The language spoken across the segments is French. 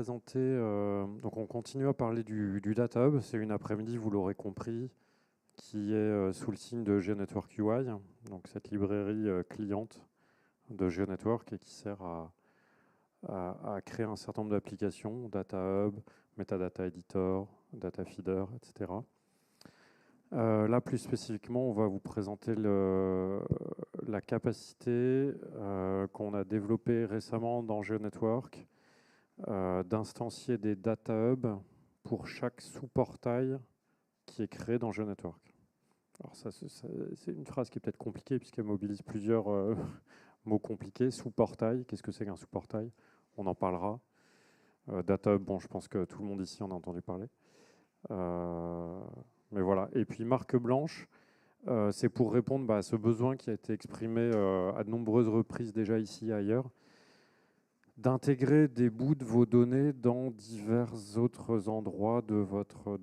présenter, donc on continue à parler du Data Hub. C'est une après-midi, vous l'aurez compris, qui est sous le signe de GeoNetwork UI, donc cette librairie cliente de GeoNetwork et qui sert à créer un certain nombre d'applications, Data Hub, Metadata Editor, Data Feeder, etc. Là, plus spécifiquement, on va vous présenter la capacité qu'on a développée récemment dans GeoNetwork d'instancier des data hubs pour chaque sous-portail qui est créé dans GeoNetwork. Alors ça, c'est une phrase qui est peut-être compliquée puisqu'elle mobilise plusieurs mots compliqués. Sous-portail, qu'est-ce que c'est qu'un sous-portail? On en parlera. Data hub, bon, je pense que tout le monde ici en a entendu parler. Mais voilà. Et puis marque blanche, c'est pour répondre à ce besoin qui a été exprimé à de nombreuses reprises déjà ici et ailleurs, d'intégrer des bouts de vos données dans divers autres endroits de votre,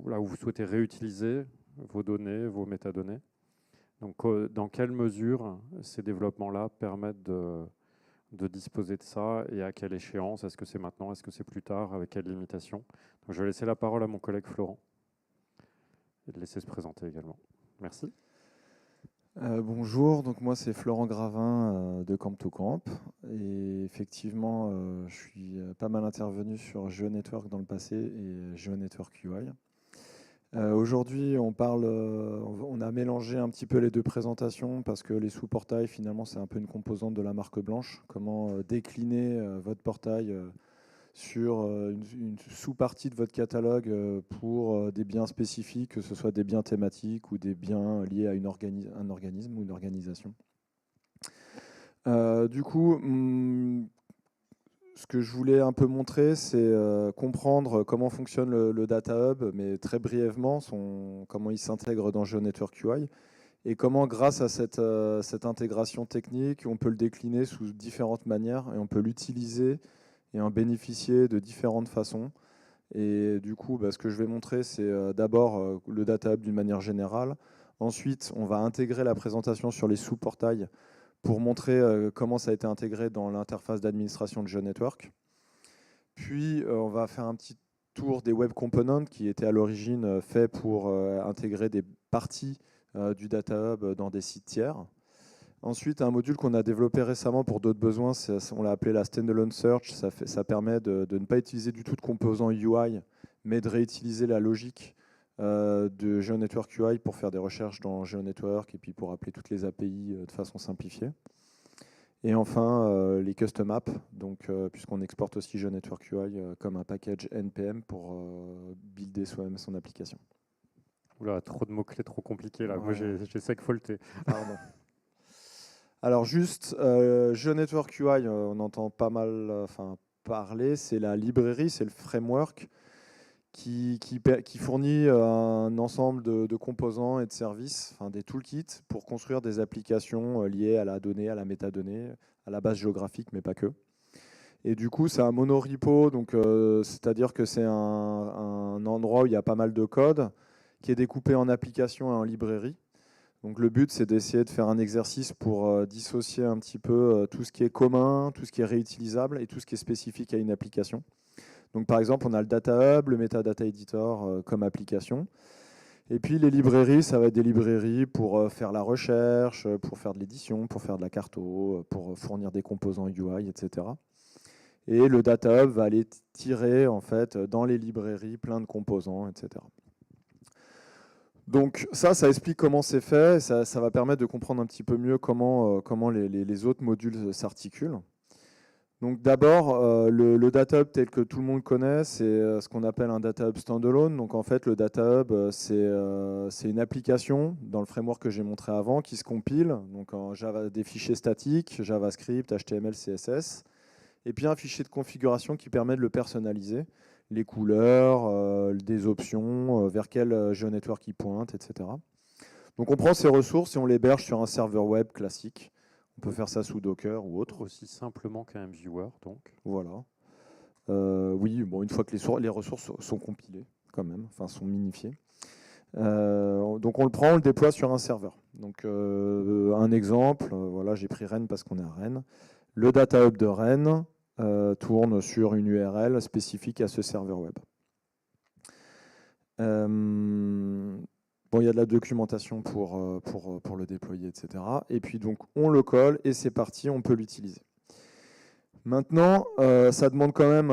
là où vous souhaitez réutiliser vos données, vos métadonnées. Donc, dans quelle mesure ces développements-là permettent de disposer de ça et à quelle échéance? Est-ce que c'est maintenant? Est-ce que c'est plus tard? Avec quelles limitations? Donc, je vais laisser la parole à mon collègue Florent et le laisser se présenter également. Merci. Bonjour, donc moi c'est Florent Gravin de Camp to Camp et effectivement je suis pas mal intervenu sur GeoNetwork dans le passé et GeoNetwork UI. Aujourd'hui on a mélangé un petit peu les deux présentations parce que les sous-portails finalement c'est un peu une composante de la marque blanche. Comment décliner votre portail sur une sous-partie de votre catalogue pour des biens spécifiques, que ce soit des biens thématiques ou des biens liés à un organisme ou une organisation. Du coup, ce que je voulais un peu montrer, c'est comprendre comment fonctionne le Data Hub, mais très brièvement, comment il s'intègre dans GeoNetwork UI, et comment, grâce à cette intégration technique, on peut le décliner sous différentes manières, et on peut l'utiliser et en bénéficier de différentes façons. Et du coup, ce que je vais montrer, c'est d'abord le Data Hub d'une manière générale. Ensuite, on va intégrer la présentation sur les sous-portails pour montrer comment ça a été intégré dans l'interface d'administration de GeoNetwork. Puis, on va faire un petit tour des Web Components qui étaient à l'origine faits pour intégrer des parties du Data Hub dans des sites tiers. Ensuite, un module qu'on a développé récemment pour d'autres besoins, on l'a appelé la Standalone Search. Ça permet de ne pas utiliser du tout de composants UI, mais de réutiliser la logique de GeoNetwork UI pour faire des recherches dans GeoNetwork et puis pour appeler toutes les API de façon simplifiée. Et enfin, les custom apps, puisqu'on exporte aussi GeoNetwork UI comme un package NPM pour builder soi-même son application. Oula, trop de mots-clés, trop compliqués là. Ouais. Moi, j'ai segfolté. Pardon. Alors juste, GeoNetwork UI, on entend pas mal parler, c'est la librairie, c'est le framework qui fournit un ensemble de composants et de services, des toolkits pour construire des applications liées à la donnée, à la métadonnée, à la base géographique, mais pas que. Et du coup, c'est un monorepo, c'est-à-dire que c'est un endroit où il y a pas mal de code qui est découpé en applications et en librairies. Donc le but, c'est d'essayer de faire un exercice pour dissocier un petit peu tout ce qui est commun, tout ce qui est réutilisable et tout ce qui est spécifique à une application. Donc par exemple, on a le Data Hub, le Metadata Editor comme application. Et puis les librairies, ça va être des librairies pour faire la recherche, pour faire de l'édition, pour faire de la carto, pour fournir des composants UI, etc. Et le Data Hub va aller tirer en fait dans les librairies plein de composants, etc. Donc ça explique comment c'est fait, et ça va permettre de comprendre un petit peu mieux comment les autres modules s'articulent. Donc d'abord, le Data Hub tel que tout le monde connaît, c'est ce qu'on appelle un Data Hub standalone. Donc en fait, le Data Hub, c'est une application dans le framework que j'ai montré avant qui se compile, donc en Java, des fichiers statiques, JavaScript, HTML, CSS, et puis un fichier de configuration qui permet de le personnaliser. Les couleurs, des options, vers quel GeoNetwork il pointe, etc. Donc on prend ces ressources et on l'héberge sur un serveur web classique. On peut faire ça sous Docker ou autre. Aussi simplement qu'un viewer, donc. Voilà. Oui, bon, une fois que les ressources sont compilées, quand même, sont minifiées. Donc on le prend, on le déploie sur un serveur. Donc un exemple, voilà, j'ai pris Rennes parce qu'on est à Rennes. Le Data Hub de Rennes, tourne sur une URL spécifique à ce serveur web. Bon, il y a de la documentation pour le déployer, etc. Et puis donc on le colle et c'est parti, on peut l'utiliser. Maintenant, ça demande quand même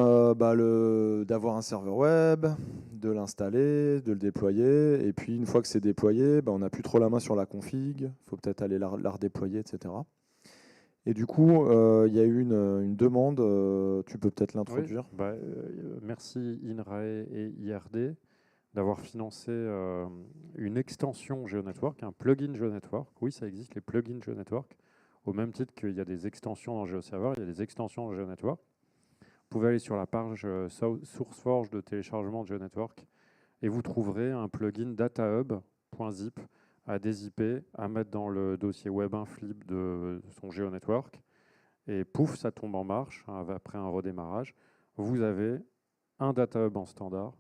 d'avoir un serveur web, de l'installer, de le déployer. Et puis une fois que c'est déployé, on n'a plus trop la main sur la config. Il faut peut-être aller la redéployer, etc. Et du coup, il y a eu une demande. Tu peux peut-être l'introduire. Oui, merci INRAE et IRD d'avoir financé une extension GeoNetwork, un plugin GeoNetwork. Oui, ça existe, les plugins GeoNetwork. Au même titre qu'il y a des extensions dans GeoServer, il y a des extensions dans GeoNetwork. Vous pouvez aller sur la page SourceForge de téléchargement de GeoNetwork et vous trouverez un plugin datahub.zip à dézipper, à mettre dans le dossier web1flip de son GeoNetwork. Et pouf, ça tombe en marche après un redémarrage. Vous avez un datahub en standard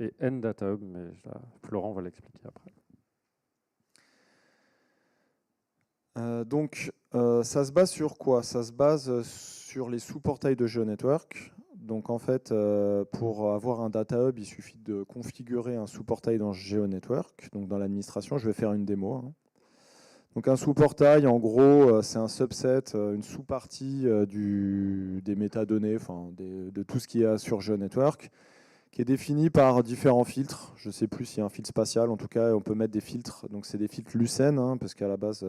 et N datahub, mais Florent va l'expliquer après. Ça se base sur quoi? Ça se base sur les sous-portails de GeoNetwork. Donc en fait, pour avoir un data hub, il suffit de configurer un sous-portail dans GeoNetwork. Donc dans l'administration, je vais faire une démo. Donc un sous-portail, en gros, c'est un subset, une sous-partie des métadonnées, de tout ce qu'il y a sur GeoNetwork, qui est défini par différents filtres. Je ne sais plus s'il y a un filtre spatial. En tout cas, on peut mettre des filtres. Donc c'est des filtres Lucene, parce qu'à la base,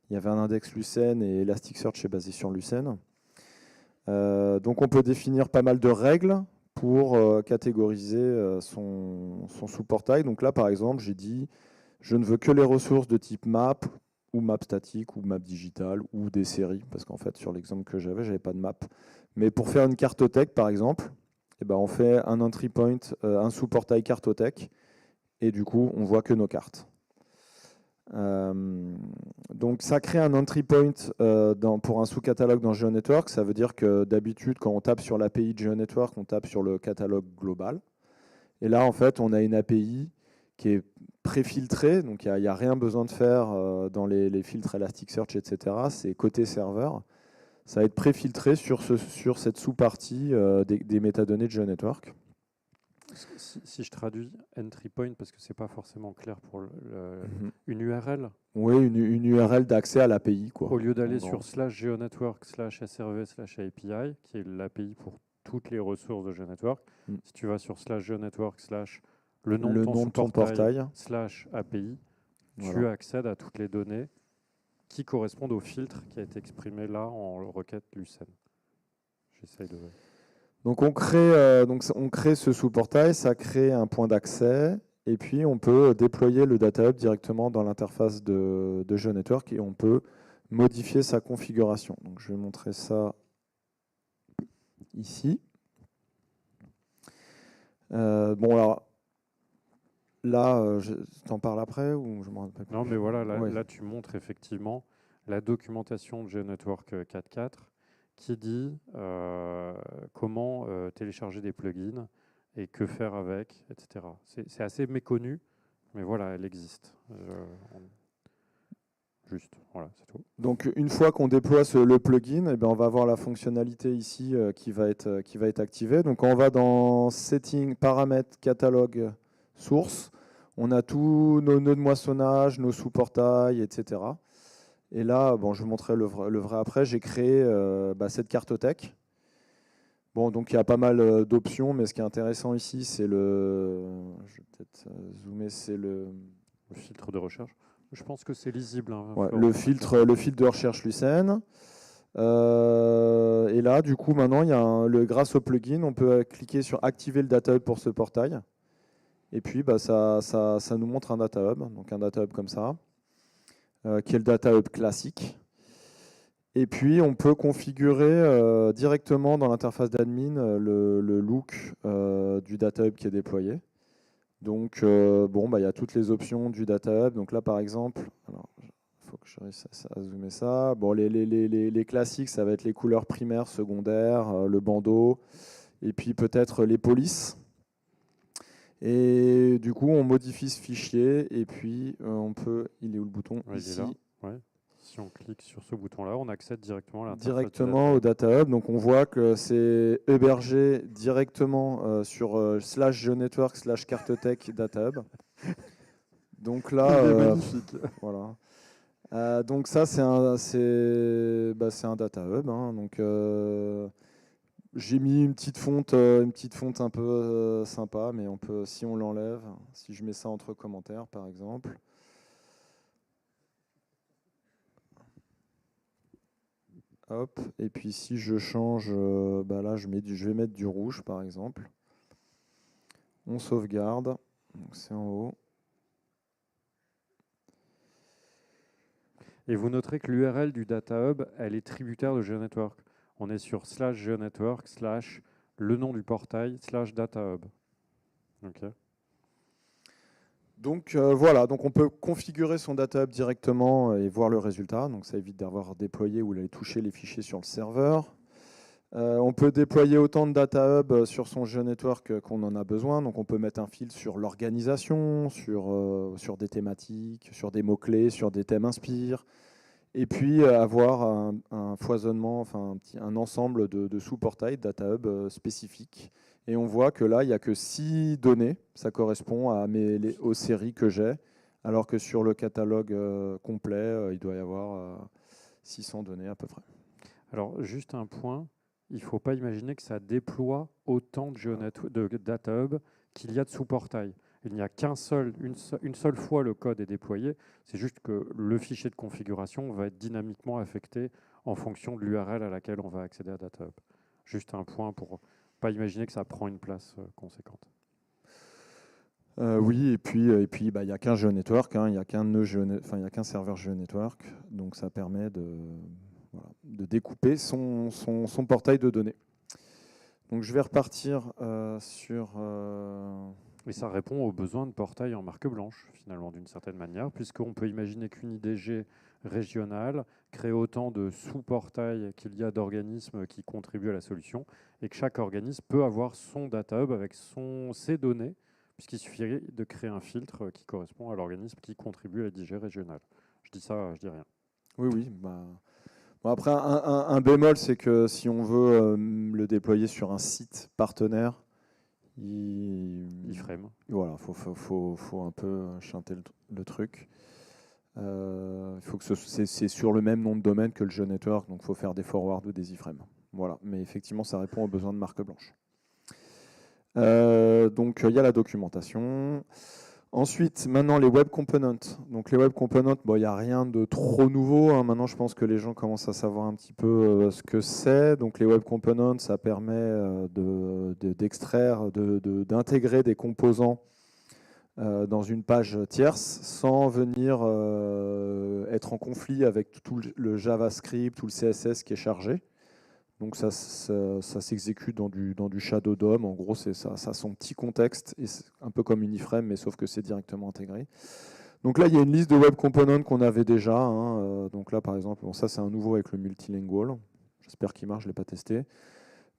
il y avait un index Lucene et Elasticsearch est basé sur Lucene. Donc on peut définir pas mal de règles pour catégoriser son sous-portail. Donc là, par exemple, j'ai dit je ne veux que les ressources de type map ou map statique ou map digital ou des séries, parce qu'en fait, sur l'exemple que j'avais pas de map. Mais pour faire une cartothèque, par exemple, on fait un entry point, un sous-portail cartothèque, et du coup, on voit que nos cartes. Donc ça crée un entry point pour un sous-catalogue dans GeoNetwork. Ça veut dire que d'habitude, quand on tape sur l'API de GeoNetwork, on tape sur le catalogue global. Et là, en fait, on a une API qui est préfiltrée, donc il n'y a rien besoin de faire dans les filtres Elasticsearch, etc. C'est côté serveur. Ça va être préfiltré sur cette sous-partie des métadonnées de GeoNetwork. Si je traduis entry point, parce que ce n'est pas forcément clair pour une URL. Oui, une URL d'accès à l'API. Au lieu d'aller sur /geonetwork/srv/api, qui est l'API pour toutes les ressources de GeoNetwork, si tu vas sur /geonetwork/ le nom de ton portail /API, tu accèdes à toutes les données qui correspondent au filtre qui a été exprimé là en requête Lucene. J'essaye de... Donc on crée ce sous-portail, ça crée un point d'accès, et puis on peut déployer le data hub directement dans l'interface de GeoNetwork et on peut modifier sa configuration. Donc je vais montrer ça ici. Bon alors là, t'en parles après ou je me rappelle plus. Non mais voilà, là tu montres effectivement la documentation de GeoNetwork 4.4 qui dit comment télécharger des plugins et que faire avec, etc. C'est assez méconnu, mais voilà, elle existe. Juste, voilà, c'est tout. Donc une fois qu'on déploie le plugin, on va avoir la fonctionnalité ici qui va être activée. Donc on va dans Setting, Paramètres, Catalogue, Source. On a tous nos nœuds de moissonnage, nos sous-portails, etc. Et là, je vous montrerai le vrai après. J'ai créé cette cartothèque. Bon, donc il y a pas mal d'options, mais ce qui est intéressant ici, c'est je vais peut-être zoomer, c'est le filtre de recherche. Je pense que c'est lisible. Le filtre de recherche Lucene. Et là, du coup, maintenant, grâce au plugin, on peut cliquer sur activer le data hub pour ce portail. Et puis, ça nous montre un data hub, donc un data hub comme ça, qui est le data hub classique. Et puis, on peut configurer directement dans l'interface d'admin le look du data hub qui est déployé. Donc, il y a toutes les options du data hub. Donc là, par exemple, il faut que je réussisse à zoomer ça. Bon, les classiques, ça va être les couleurs primaires, secondaires, le bandeau, et puis peut-être les polices. Et du coup, on modifie ce fichier, et puis on peut... Il est où le bouton? Ici. Ouais. Si on clique sur ce bouton-là, on accède directement à l'interface. Directement au Data Hub. Donc on voit que c'est hébergé directement sur /GeoNetwork /CarteTech Data Hub. Donc là, Il est magnifique. voilà. Donc ça, c'est un Data Hub. Hein. Donc j'ai mis une petite fonte un peu sympa, mais on peut, si on l'enlève, si je mets ça entre commentaires, par exemple. Hop. Et puis si je change, là, je vais mettre du rouge, par exemple. On sauvegarde. Donc c'est en haut. Et vous noterez que l'URL du Data Hub, elle est tributaire de GeoNetwork. On est sur /GeoNetwork/ le nom du portail /Data Hub. Okay. Donc voilà, donc on peut configurer son Data Hub directement et voir le résultat. Donc ça évite d'avoir déployé ou d'aller toucher les fichiers sur le serveur. On peut déployer autant de Data Hub sur son GeoNetwork qu'on en a besoin. Donc on peut mettre un fil sur l'organisation, sur des thématiques, sur des mots-clés, sur des thèmes inspire. Et puis avoir un foisonnement, enfin un ensemble de sous-portails Data Hub spécifiques. Et on voit que là, il n'y a que 6 données. Ça correspond aux séries que j'ai. Alors que sur le catalogue complet, il doit y avoir 600 données à peu près. Alors, juste un point. Il ne faut pas imaginer que ça déploie autant de Data Hub qu'il y a de sous-portails. Il n'y a une seule fois le code est déployé. C'est juste que le fichier de configuration va être dynamiquement affecté en fonction de l'URL à laquelle on va accéder à Data Hub. Juste un point pour pas imaginer que ça prend une place conséquente. Oui, et puis il n'y a qu'un GeoNetwork, hein, il n'y a qu'un serveur GeoNetwork, donc ça permet de découper son portail de données. Donc je vais repartir sur... Et ça répond aux besoins de portail en marque blanche, finalement, d'une certaine manière, puisqu'on peut imaginer qu'une IDG régionale crée autant de sous-portails qu'il y a d'organismes qui contribuent à la solution, et que chaque organisme peut avoir son Data Hub avec ses données, puisqu'il suffirait de créer un filtre qui correspond à l'organisme qui contribue à l'IDG régionale. Je dis ça, je dis rien. Oui. Bon, après, un bémol, c'est que si on veut le déployer sur un site partenaire, iframe. Voilà, faut un peu chanter le truc. Il faut que c'est sur le même nom de domaine que le GeoNetwork, donc il faut faire des forwards ou des iframes. Voilà, mais effectivement, ça répond aux besoins de marque blanche. Donc il y a la documentation. Ensuite, maintenant les web components. Donc les web components, il n'y a rien de trop nouveau. Hein. Maintenant, je pense que les gens commencent à savoir un petit peu ce que c'est. Donc les web components, ça permet d'extraire, d'intégrer des composants dans une page tierce sans venir être en conflit avec tout le JavaScript ou le CSS qui est chargé. Donc ça s'exécute dans du Shadow DOM. En gros, ça a son petit contexte, et c'est un peu comme une iframe, mais sauf que c'est directement intégré. Donc là, il y a une liste de web components qu'on avait déjà. Hein. Donc là, par exemple, ça c'est un nouveau avec le multilingual. J'espère qu'il marche, je ne l'ai pas testé.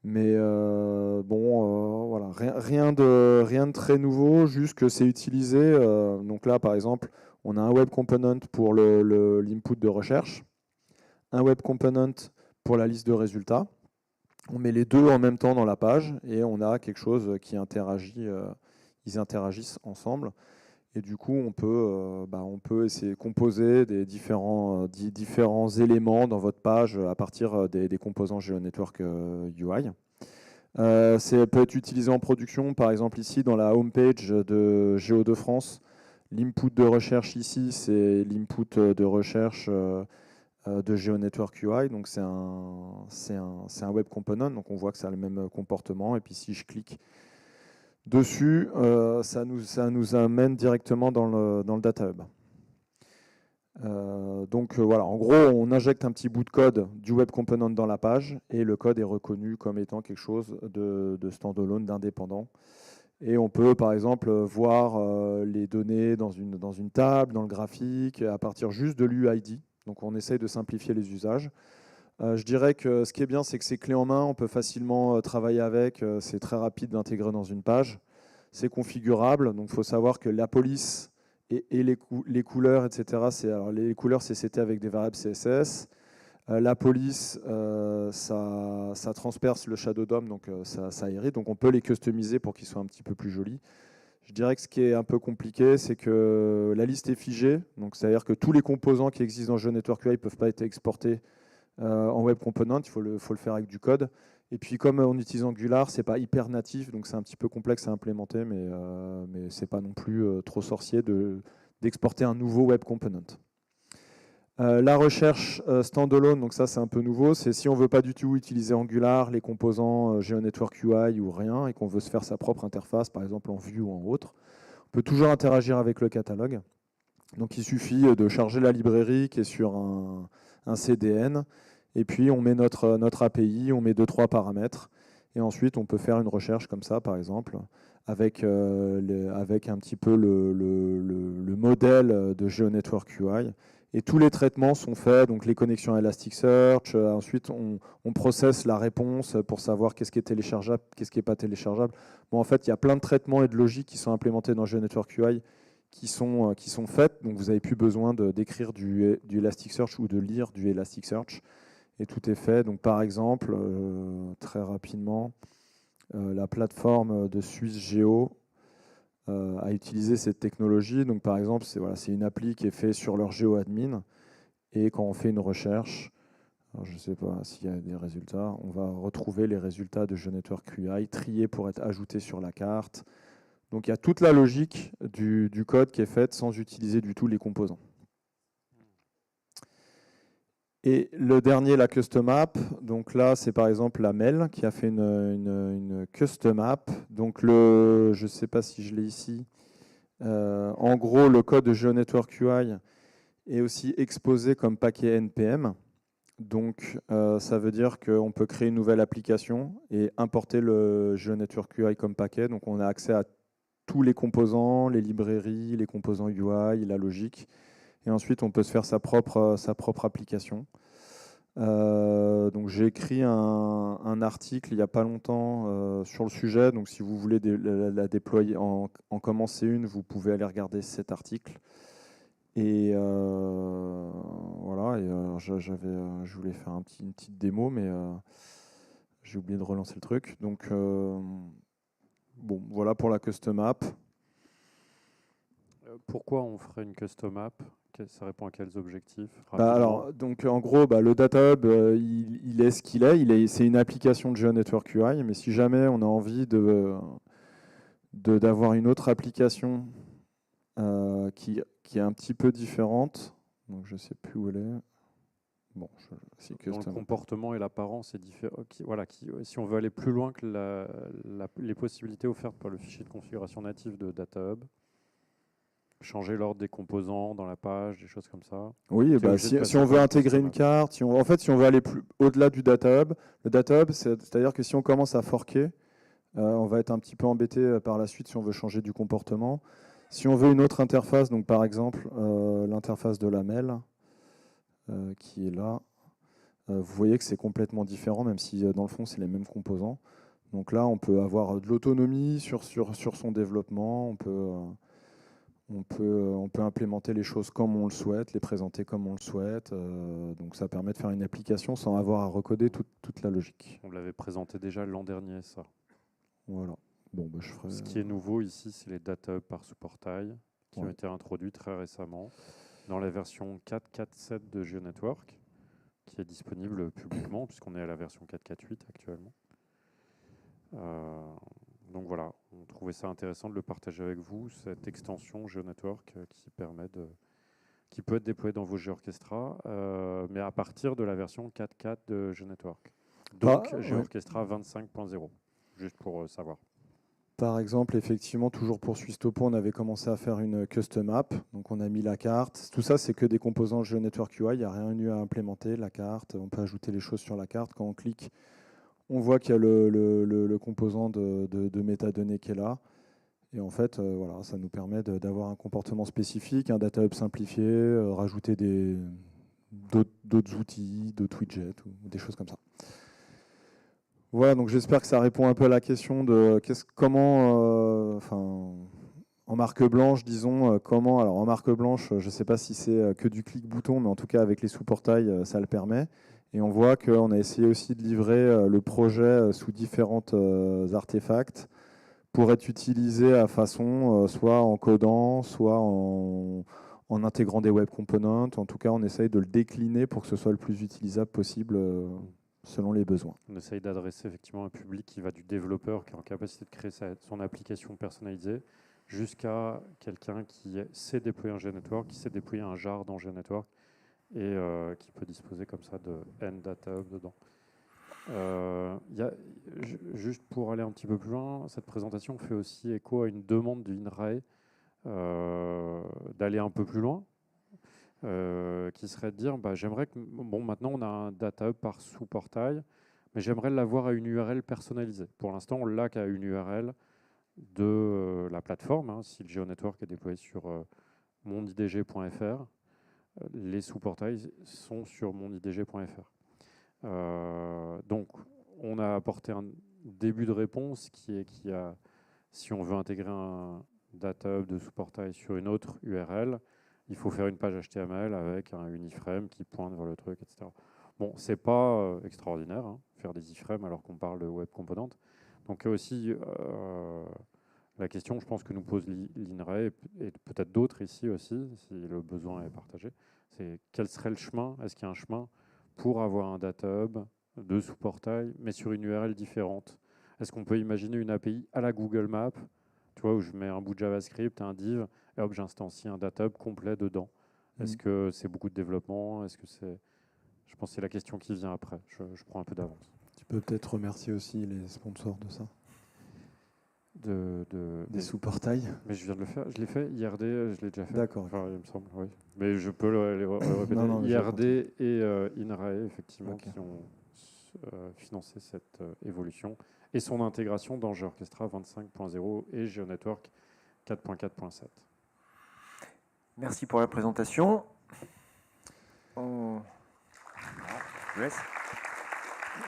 Mais voilà, rien de très nouveau, juste que c'est utilisé. Donc là, par exemple, on a un web component pour l'input de recherche, un web component pour la liste de résultats. On met les deux en même temps dans la page et on a quelque chose qui interagit. Ils interagissent ensemble. Et du coup, on peut essayer de composer des différents éléments dans votre page à partir des composants GeoNetwork UI. Ça peut être utilisé en production, par exemple ici dans la homepage de Géo de France. L'input de recherche ici, c'est l'input de recherche de GeoNetwork UI. Donc c'est un web component, donc on voit que ça a le même comportement. Et puis si je clique dessus, ça nous amène directement dans le Data Hub. Voilà, en gros, on injecte un petit bout de code du web component dans la page et le code est reconnu comme étant quelque chose de standalone, d'indépendant. Et on peut, par exemple, voir les données dans une table, dans le graphique, à partir juste de l'UID. Donc on essaye de simplifier les usages. Je dirais que ce qui est bien, c'est que c'est clé en main, on peut facilement travailler avec, c'est très rapide d'intégrer dans une page. C'est configurable, donc il faut savoir que la police et les couleurs, etc. Alors les couleurs, c'est c'était avec des variables CSS. La police, ça transperce le Shadow DOM, donc ça hérite. Donc on peut les customiser pour qu'ils soient un petit peu plus jolis. Je dirais que ce qui est un peu compliqué, c'est que la liste est figée. Donc c'est-à-dire que tous les composants qui existent dans GeoNetwork UI ne peuvent pas être exportés en Web Component. Il faut le faire avec du code. Et puis comme on utilise Angular, c'est pas hyper natif, donc c'est un petit peu complexe à implémenter, mais c'est pas non plus trop sorcier d'exporter un nouveau Web Component. La recherche standalone, donc ça c'est un peu nouveau, c'est si on veut pas du tout utiliser Angular, les composants GeoNetwork UI ou rien, et qu'on veut se faire sa propre interface, par exemple en Vue ou en autre, on peut toujours interagir avec le catalogue. Donc il suffit de charger la librairie qui est sur un CDN, et puis on met notre API, on met 2-3 paramètres, et ensuite on peut faire une recherche comme ça, par exemple, avec un petit peu le modèle de GeoNetwork UI. Et tous les traitements sont faits, donc les connexions à Elasticsearch, ensuite on processe la réponse pour savoir qu'est-ce qui est téléchargeable, qu'est-ce qui n'est pas téléchargeable. Bon, en fait, il y a plein de traitements et de logiques qui sont implémentés dans GeoNetwork UI qui sont faites, donc vous n'avez plus besoin d'écrire du Elasticsearch ou de lire du Elasticsearch, et tout est fait. Donc par exemple, très rapidement, la plateforme de SwissGeo à utiliser cette technologie. Donc, par exemple, c'est une appli qui est faite sur leur GeoAdmin. Et quand on fait une recherche, alors je ne sais pas s'il y a des résultats, on va retrouver les résultats de GeoNetwork UI triés pour être ajoutés sur la carte. Donc, il y a toute la logique du code qui est faite sans utiliser du tout les composants. Et le dernier, la custom app. Donc là, c'est par exemple la Mel qui a fait une custom app. Donc je ne sais pas si je l'ai ici. En gros, le code de GeoNetwork UI est aussi exposé comme paquet NPM. Donc ça veut dire qu'on peut créer une nouvelle application et importer le GeoNetwork UI comme paquet. Donc on a accès à tous les composants, les librairies, les composants UI, la logique. Et ensuite, on peut se faire sa propre application. Donc j'ai écrit un article il n'y a pas longtemps sur le sujet. Donc si vous voulez la déployer, en commencer une, vous pouvez aller regarder cet article. Et voilà. Et je voulais faire une petite démo, mais j'ai oublié de relancer le truc. Donc bon, voilà pour la custom app. Pourquoi on ferait une custom app? Ça répond à quels objectifs? Alors, donc, en gros, le Data Hub, il est ce qu'il est. C'est une application de GeoNetwork UI, mais si jamais on a envie d'avoir une autre application qui est un petit peu différente, donc je ne sais plus où elle est. Bon, dont le comportement et l'apparence est différent. Voilà, si on veut aller plus loin que les possibilités offertes par le fichier de configuration native de Data Hub, changer l'ordre des composants dans la page, des choses comme ça. Oui, si on veut intégrer une carte, si on veut aller au-delà du Data Hub, le Data Hub, c'est-à-dire que si on commence à forker, on va être un petit peu embêté par la suite si on veut changer du comportement. Si on veut une autre interface, donc par exemple l'interface de la mail, qui est là, vous voyez que c'est complètement différent, même si dans le fond c'est les mêmes composants. Donc là, on peut avoir de l'autonomie sur son développement, on peut implémenter les choses comme on le souhaite, les présenter comme on le souhaite. Donc ça permet de faire une application sans avoir à recoder toute la logique. On l'avait présenté déjà l'an dernier, ça. Voilà. Bon, Ce qui est nouveau ici, c'est les Data Hub par sous-portail qui ont été introduits très récemment dans la version 4.4.7 de GeoNetwork, qui est disponible publiquement, puisqu'on est à la version 4.4.8 actuellement. Donc voilà, on trouvait ça intéressant de le partager avec vous, cette extension GeoNetwork qui peut être déployée dans vos GeoOrchestra, mais à partir de la version 4.4 de GeoNetwork. Donc GeoOrchestra 25.0, juste pour savoir. Par exemple, effectivement, toujours pour Swisstopo, on avait commencé à faire une custom app. Donc on a mis la carte. Tout ça, c'est que des composants GeoNetwork UI. Il n'y a rien eu à implémenter. La carte, on peut ajouter les choses sur la carte. Quand on clique, on voit qu'il y a le composant de métadonnées qui est là. Et en fait, voilà, ça nous permet d'avoir un comportement spécifique, un Data Hub simplifié, rajouter d'autres outils, d'autres widgets ou des choses comme ça. Voilà, donc j'espère que ça répond un peu à la question de comment en marque blanche, disons, comment. Alors en marque blanche, je ne sais pas si c'est que du clic-bouton, mais en tout cas avec les sous-portails, ça le permet. Et on voit qu'on a essayé aussi de livrer le projet sous différentes artefacts pour être utilisé à façon, soit en codant, soit en intégrant des web components. En tout cas, on essaye de le décliner pour que ce soit le plus utilisable possible selon les besoins. On essaye d'adresser effectivement un public qui va du développeur qui est en capacité de créer son application personnalisée jusqu'à quelqu'un qui sait déployer un GeoNetwork, qui sait déployer un jar dans GeoNetwork et qui peut disposer comme ça de N data hub dedans. Juste pour aller un petit peu plus loin, cette présentation fait aussi écho à une demande du INRAE d'aller un peu plus loin, qui serait de dire j'aimerais que, bon, maintenant on a un data hub par sous-portail, mais j'aimerais l'avoir à une URL personnalisée. Pour l'instant, on l'a qu'à une URL de la plateforme. Hein, si le GeoNetwork est déployé sur mondidg.fr, les sous-portails sont sur mondidg.fr. Donc, on a apporté un début de réponse qui est si on veut intégrer un data hub de sous-portail sur une autre URL, il faut faire une page HTML avec un uniframe qui pointe vers le truc, etc. Bon, c'est pas extraordinaire, hein, faire des iframes alors qu'on parle de web component. Donc aussi, la question, je pense que nous pose l'INRAE et peut-être d'autres ici aussi, si le besoin est partagé, c'est quel serait le chemin? Est-ce qu'il y a un chemin pour avoir un data hub de sous-portail, mais sur une URL différente? Est-ce qu'on peut imaginer une API à la Google Maps, tu vois, où je mets un bout de JavaScript, un div, et hop, j'instancie un data hub complet dedans? Est-ce que c'est beaucoup de développement? Est-ce que c'est... Je pense que c'est la question qui vient après. Je prends un peu d'avance. Tu peux peut-être remercier aussi les sponsors de ça. Des sous-portails. Mais je viens de le faire. Je l'ai fait. IRD, je l'ai déjà fait. D'accord. Enfin, il me semble, oui. Mais je peux le répéter. Non, IRD et INRAE, effectivement, Okay. qui ont financé cette évolution et son intégration dans GeoOrchestra 25.0 et GeoNetwork 4.4.7. Merci pour la présentation. Je vous laisse.